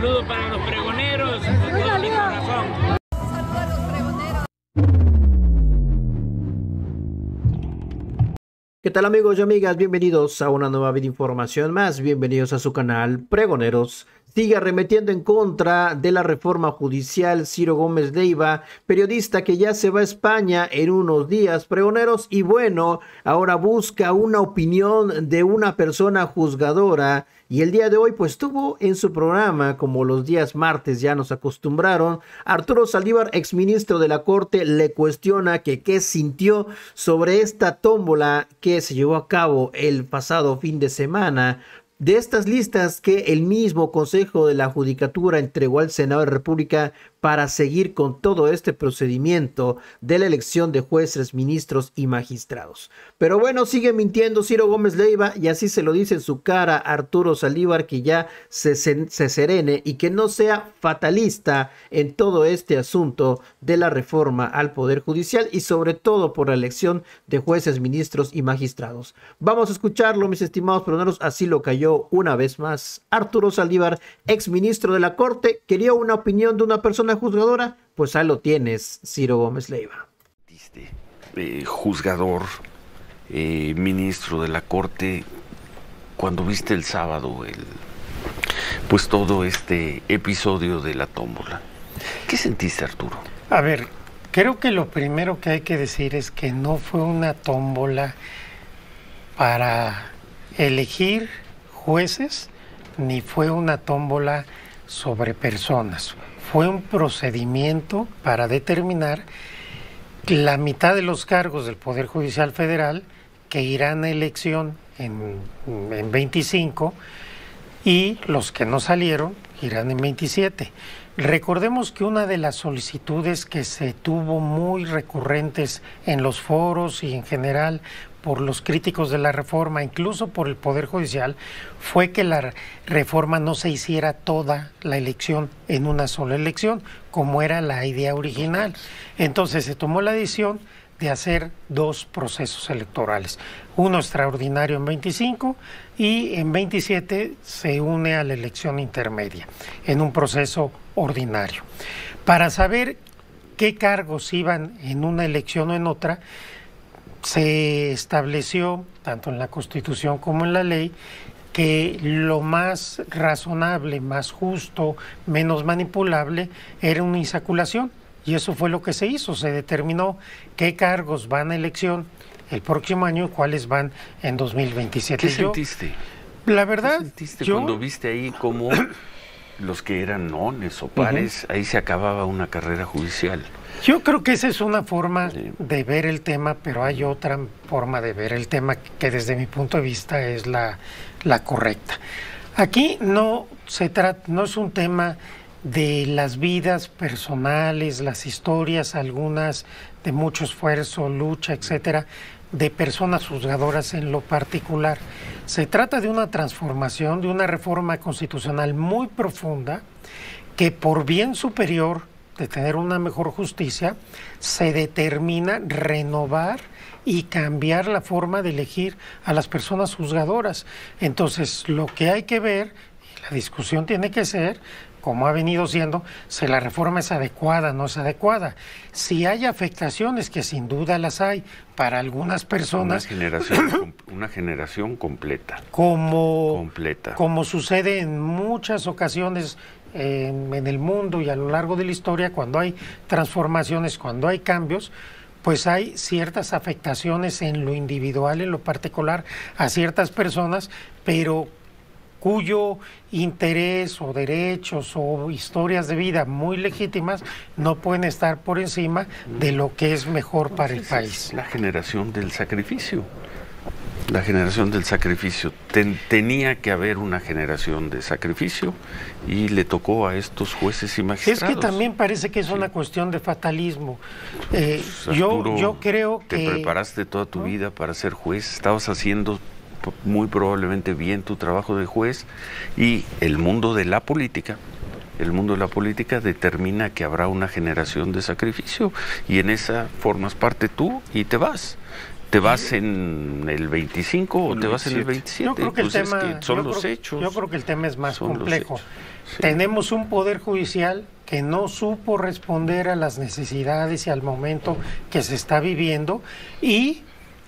saludo para los pregoneros, con todo mi corazón. ¿Qué tal amigos y amigas? Bienvenidos a una nueva información más, bienvenidos a su canal Pregoneros. Sigue arremetiendo en contra de la reforma judicial Ciro Gómez Leiva, periodista que ya se va a España en unos días, pregoneros, y bueno, ahora busca una opinión de una persona juzgadora. Y el día de hoy pues tuvo en su programa, como los días martes ya nos acostumbraron, Arturo Saldívar, exministro de la Corte, le cuestiona que qué sintió sobre esta tómbola que se llevó a cabo el pasado fin de semana, de estas listas que el mismo Consejo de la Judicatura entregó al Senado de la República para seguir con todo este procedimiento de la elección de jueces, ministros y magistrados. Pero bueno, sigue mintiendo Ciro Gómez Leiva y así se lo dice en su cara Arturo Saldívar, que ya se serene y que no sea fatalista en todo este asunto de la reforma al Poder Judicial y sobre todo por la elección de jueces, ministros y magistrados. Vamos a escucharlo, mis estimados peroneros, así lo cayó una vez más Arturo Saldívar, exministro de la Corte. Quería una opinión de una persona juzgadora, pues ahí lo tienes, Ciro Gómez Leiva. Juzgador, ministro de la Corte, cuando viste el sábado pues todo este episodio de la tómbola, ¿qué sentiste, Arturo? A ver, creo que lo primero que hay que decir es que no fue una tómbola para elegir jueces, ni fue una tómbola sobre personas. Fue un procedimiento para determinar la mitad de los cargos del Poder Judicial Federal que irán a elección en 25 y los que no salieron irán en 27. Recordemos que una de las solicitudes que se tuvo muy recurrentes en los foros y en general por los críticos de la reforma, incluso por el Poder Judicial, fue que la reforma no se hiciera toda la elección en una sola elección, como era la idea original. Entonces se tomó la decisión de hacer dos procesos electorales, uno extraordinario en 25 y en 27 se une a la elección intermedia, en un proceso ordinario. Para saber qué cargos iban en una elección o en otra, se estableció, tanto en la Constitución como en la ley, que lo más razonable, más justo, menos manipulable, era una insaculación. Y eso fue lo que se hizo. Se determinó qué cargos van a elección el próximo año y cuáles van en 2027. ¿Qué sentiste? La verdad, ¿qué sentiste cuando viste ahí cómo los que eran nones o pares, ahí se acababa una carrera judicial? Yo creo que esa es una forma de ver el tema, pero hay otra forma de ver el tema que desde mi punto de vista es la correcta. Aquí no es un tema de las vidas personales, las historias, algunas de mucho esfuerzo, lucha, etcétera, de personas juzgadoras en lo particular. Se trata de una transformación, de una reforma constitucional muy profunda que por bien superior de tener una mejor justicia, se determina renovar y cambiar la forma de elegir a las personas juzgadoras. Entonces, lo que hay que ver, y la discusión tiene que ser, como ha venido siendo, si la reforma es adecuada o no es adecuada. Si hay afectaciones, que sin duda las hay, para algunas personas... Una generación completa. Como sucede en muchas ocasiones en el mundo y a lo largo de la historia, cuando hay transformaciones, cuando hay cambios, pues hay ciertas afectaciones en lo individual, en lo particular, a ciertas personas, pero cuyo interés o derechos o historias de vida muy legítimas no pueden estar por encima de lo que es mejor para el país. La generación del sacrificio. La generación del sacrificio. Tenía que haber una generación de sacrificio y le tocó a estos jueces y magistrados. Es que también parece que es una cuestión de fatalismo. Arturo, yo creo que... Te preparaste toda tu vida para ser juez, estabas haciendo muy probablemente bien tu trabajo de juez y el mundo de la política determina que habrá una generación de sacrificio y en esa formas parte tú y te vas. ¿Te vas en el 25 o te vas en el 27? Yo creo que Pues el es tema, que son los hechos. Yo creo que el tema es más Son los complejo. hechos. Sí. Tenemos un poder judicial que no supo responder a las necesidades y al momento que se está viviendo, y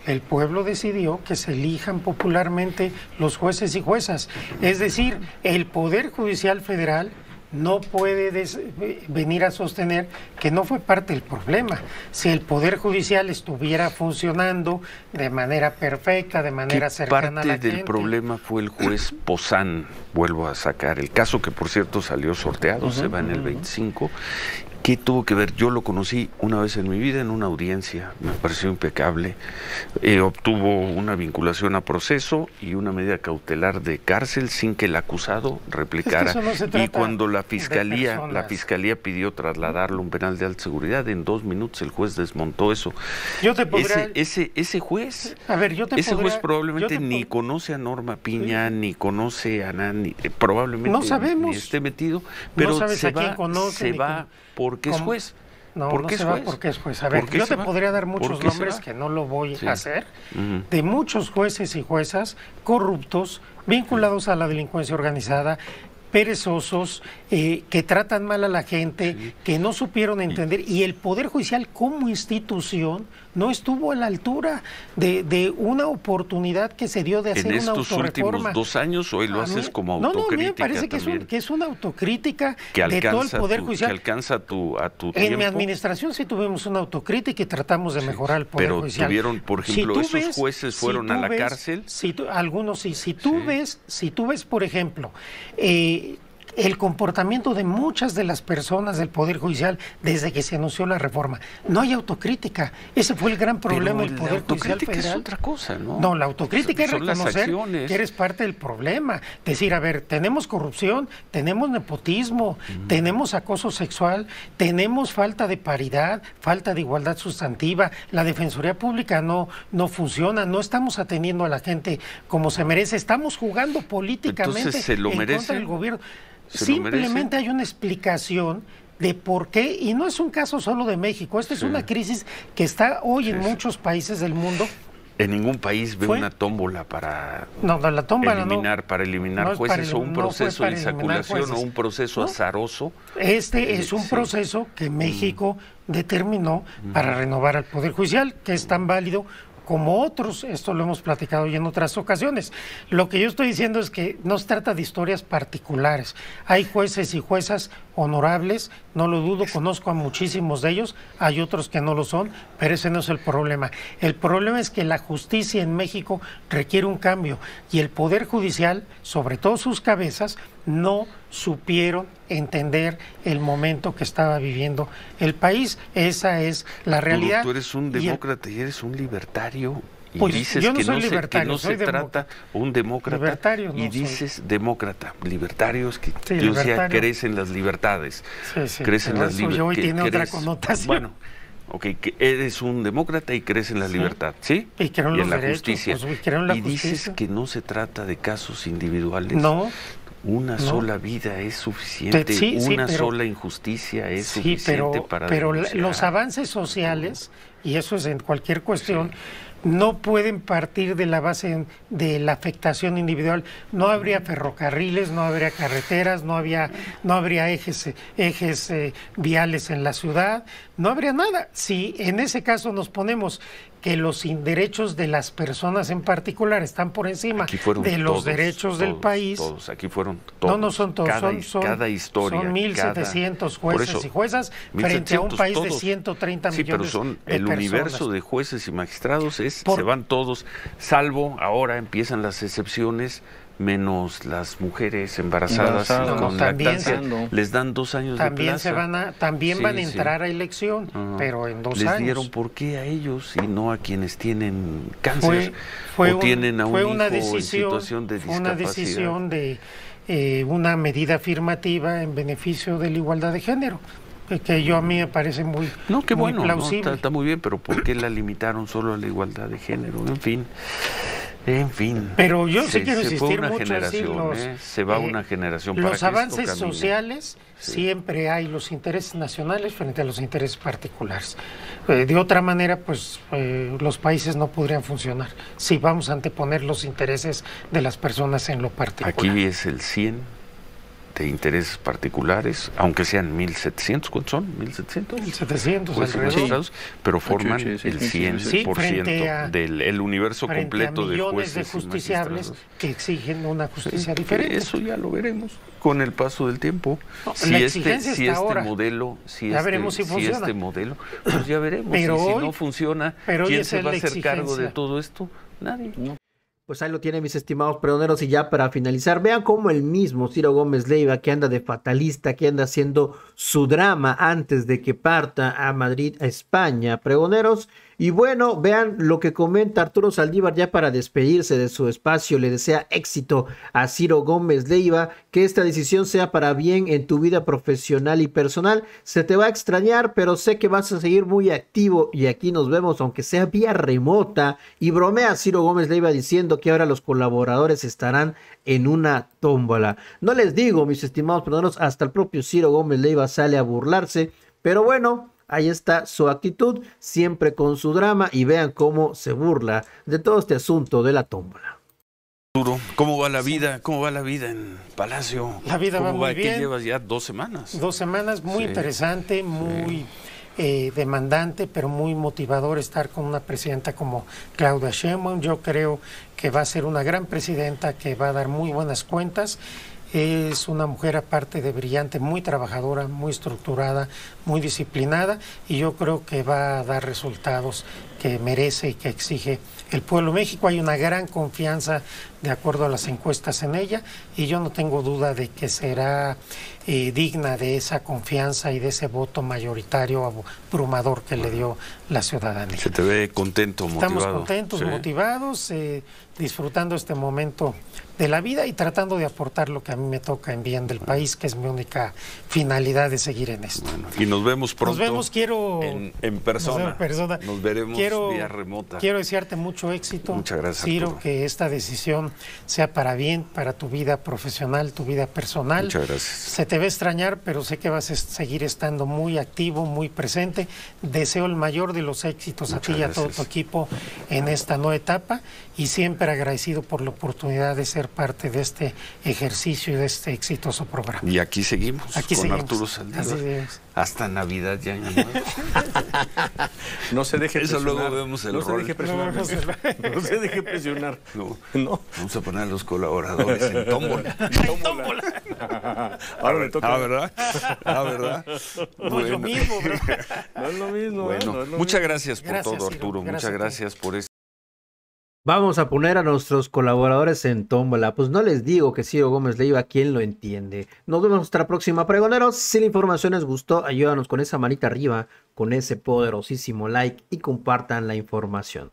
el pueblo decidió que se elijan popularmente los jueces y juezas. Es decir, el Poder Judicial Federal no puede venir a sostener que no fue parte del problema. Si el Poder Judicial estuviera funcionando de manera perfecta, de manera cercana a la gente... Parte del problema fue el juez Pozán, vuelvo a sacar el caso que por cierto salió sorteado, se va en el 25. ¿Qué tuvo que ver? Yo lo conocí una vez en mi vida en una audiencia, me pareció impecable. Obtuvo una vinculación a proceso y una medida cautelar de cárcel sin que el acusado replicara. Es que eso no se trata y cuando la de fiscalía personas. pidió trasladarlo a un penal de alta seguridad, en 2 minutos el juez desmontó eso. Yo te podría... Ese juez, A ver, yo te ese podría- juez probablemente yo te ni pod- conoce a Norma Piña, ni conoce a Nani, probablemente No sabemos. ni esté metido, pero sabes se a quién va, conoce, se ni va porque es cómo- juez. No, ¿Por qué no se es va juez? porque es juez. A ver, ¿Por qué yo se te va? podría dar ¿Por muchos qué se nombres va? que no lo voy Sí. a hacer, Ujú. de muchos jueces y juezas corruptos, vinculados a la delincuencia organizada, perezosos, que tratan mal a la gente, que no supieron entender, y el Poder Judicial como institución no estuvo a la altura de una oportunidad que se dio de hacer En una estos autorreforma. últimos 2 años, hoy lo A mí- haces como no, a mí autocrítica me parece que también, es una autocrítica que de todo el alcanza Poder que Judicial. alcanza a tu En tiempo. mi administración sí tuvimos una autocrítica y tratamos de mejorar el Poder pero Judicial. tuvieron, por ejemplo, tú esos jueces fueron tú a la ves- cárcel. Algunos sí. Si tú Sí. ves, por ejemplo, el comportamiento de muchas de las personas del Poder Judicial desde que se anunció la reforma, no hay autocrítica. Ese fue el gran problema del Pero Poder la Judicial autocrítica es Federal. otra cosa, ¿no? No, la autocrítica es Son las reconocer acciones. que eres parte del problema. Decir, a ver, tenemos corrupción, tenemos nepotismo, tenemos acoso sexual, tenemos falta de paridad, falta de igualdad sustantiva, la Defensoría Pública no funciona, no estamos atendiendo a la gente como se merece, estamos jugando políticamente Entonces, ¿se lo en merece? contra del gobierno. ¿Se lo Simplemente merece? hay una explicación de por qué, y no es un caso solo de México, esta es una crisis que está hoy en muchos países del mundo. En ningún país ve ¿Fue? una tómbola para No, la tómbola no. eliminar No es jueces, o un no fue proceso para de eliminar insaculación o jueces. un proceso No. azaroso. Este es un Sí. proceso que México determinó para renovar al Poder Judicial, que es tan válido como otros. Esto lo hemos platicado ya en otras ocasiones. Lo que yo estoy diciendo es que no se trata de historias particulares. Hay jueces y juezas honorables, no lo dudo, conozco a muchísimos de ellos, hay otros que no lo son, pero ese no es el problema. El problema es que la justicia en México requiere un cambio y el Poder Judicial, sobre todo sus cabezas, no supieron entender el momento que estaba viviendo el país. Esa es la realidad. Tú eres un Y el- demócrata y eres un libertario. Y Pues, dices yo no que soy no se, que libertario, no soy se trata un demócrata Libertario no y soy. dices demócrata. Libertario es que Sí, yo decía, libertario. crees en las libertades. Sí, Crees en pero las eso hoy libertades. tiene otra connotación. Bueno, ok, que eres un demócrata y crees en la libertad, ¿sí? Y creo en los la derechos, justicia. pues, creo en la y dices justicia. que no se trata de casos individuales. No. Una sola vida es suficiente, Sí, una pero- sola injusticia es Sí, suficiente para pero denunciar. los avances sociales, y eso es en cualquier cuestión, no pueden partir de la base de la afectación individual. No habría ferrocarriles, no habría carreteras, no habría ejes viales en la ciudad, no habría nada. Si en ese caso nos ponemos que los derechos de las personas en particular están por encima Aquí fueron de los todos, derechos del todos, país. Todos, aquí fueron todos. No son todos, Cada historia. son 1.700 por jueces eso, y juezas frente a un 1.700 país de todos. 130 Sí, pero millones son de el personas. universo de jueces y magistrados, se Por- van todos, salvo ahora empiezan las excepciones, menos las mujeres embarazadas Embarazadas. con No, también lactancia, se- les dan 2 años También de plaza. también Sí, van a sí. entrar a elección, Ajá. pero en 2 Les años. dieron por qué a ellos y no a quienes tienen cáncer Fue o tienen a un fue hijo una en decisión, situación de fue una discapacidad. decisión de una medida afirmativa en beneficio de la igualdad de género, que yo a mí me parece muy, No, qué muy bueno, ¿no? plausible. Está muy bien, pero ¿por qué la limitaron solo a la igualdad de género? En fin. En fin. Pero yo sí quiero se fue insistir una mucho en generación, decir, se va una generación para los que esto avances camine. sociales, siempre hay los intereses nacionales frente a los intereses particulares. De otra manera, pues los países no podrían funcionar si vamos a anteponer los intereses de las personas en lo particular. Aquí es el 100 de intereses particulares, aunque sean 1.700, ¿cuántos son? 1.700. 1.700 Pues, alrededor. estados, pero forman Sí, sí, el sí, 100% frente a- del el universo frente completo a de millones jueces de y justiciables magistrados. que exigen una justicia Sí, diferente. eso ya lo veremos con el paso del tiempo. No, Si la este, exigencia si está este ahora. modelo, Ya veremos si funciona. este modelo, pues ya veremos. Pero Y si hoy- no funciona, pero hoy ¿quién esa se es va a la hacer cargo de exigencia. todo esto? Nadie. Pues ahí lo tienen, mis estimados pregoneros, y ya para finalizar, vean cómo el mismo Ciro Gómez Leiva, que anda de fatalista, que anda haciendo su drama antes de que parta a Madrid, a España, pregoneros. Y bueno, vean lo que comenta Arturo Saldívar ya para despedirse de su espacio. Le desea éxito a Ciro Gómez Leiva, que esta decisión sea para bien en tu vida profesional y personal. Se te va a extrañar, pero sé que vas a seguir muy activo y aquí nos vemos, aunque sea vía remota. Y bromea Ciro Gómez Leiva diciendo que ahora los colaboradores estarán en una tómbola. No les digo, mis estimados pregoneros, hasta el propio Ciro Gómez Leiva sale a burlarse, pero bueno, ahí está su actitud, siempre con su drama, y vean cómo se burla de todo este asunto de la tómbola. Arturo, ¿cómo va la vida? ¿Cómo va la vida en Palacio? La vida va ¿Cómo muy ¿Qué bien. llevas ya 2 semanas? 2 semanas, muy Sí, interesante, muy demandante, pero muy motivador estar con una presidenta como Claudia Sheinbaum. Yo creo que va a ser una gran presidenta que va a dar muy buenas cuentas. Es una mujer, aparte de brillante, muy trabajadora, muy estructurada, muy disciplinada, y yo creo que va a dar resultados que merece y que exige el pueblo de México. Hay una gran confianza de acuerdo a las encuestas en ella, y yo no tengo duda de que será digna de esa confianza y de ese voto mayoritario abrumador que le dio la ciudadanía. Se te ve contento, motivado. Estamos contentos, Sí. motivados, disfrutando este momento de la vida y tratando de aportar lo que a mí me toca en bien del país, que es mi única finalidad de seguir en esto. Bueno, y nos vemos pronto. Nos vemos, en persona. Nos veremos vía remota. Quiero desearte mucho éxito. Muchas gracias, Ciro, Arturo. que esta decisión sea para bien, para tu vida profesional, tu vida personal. Muchas gracias. Se te va a extrañar, pero sé que vas a seguir estando muy activo, muy presente. Deseo el mayor de los éxitos Muchas a ti y a todo tu gracias. equipo en esta nueva etapa, y siempre agradecido por la oportunidad de ser parte de este ejercicio y de este exitoso programa. Y aquí seguimos Aquí con seguimos. Arturo Así Saldívar. es. Hasta Navidad ya. Año Nuevo. No se deje Eso presionar. luego vemos el no se rol. deje presionar. No se deje presionar. No. Vamos a poner a los colaboradores en tómbola. Ahora me toca. ¿Verdad? ¿Verdad? No es lo mismo, ¿verdad? No es lo mismo. Bueno, no es lo muchas mismo. gracias por Gracias, todo, Ciro. Arturo. Gracias Muchas a ti. gracias por esto. Vamos a poner a nuestros colaboradores en tómbola. Pues no les digo que Ciro Gómez Leiva, ¿quién lo entiende? Nos vemos hasta la próxima, pregoneros. Si la información les gustó, ayúdanos con esa manita arriba, con ese poderosísimo like y compartan la información.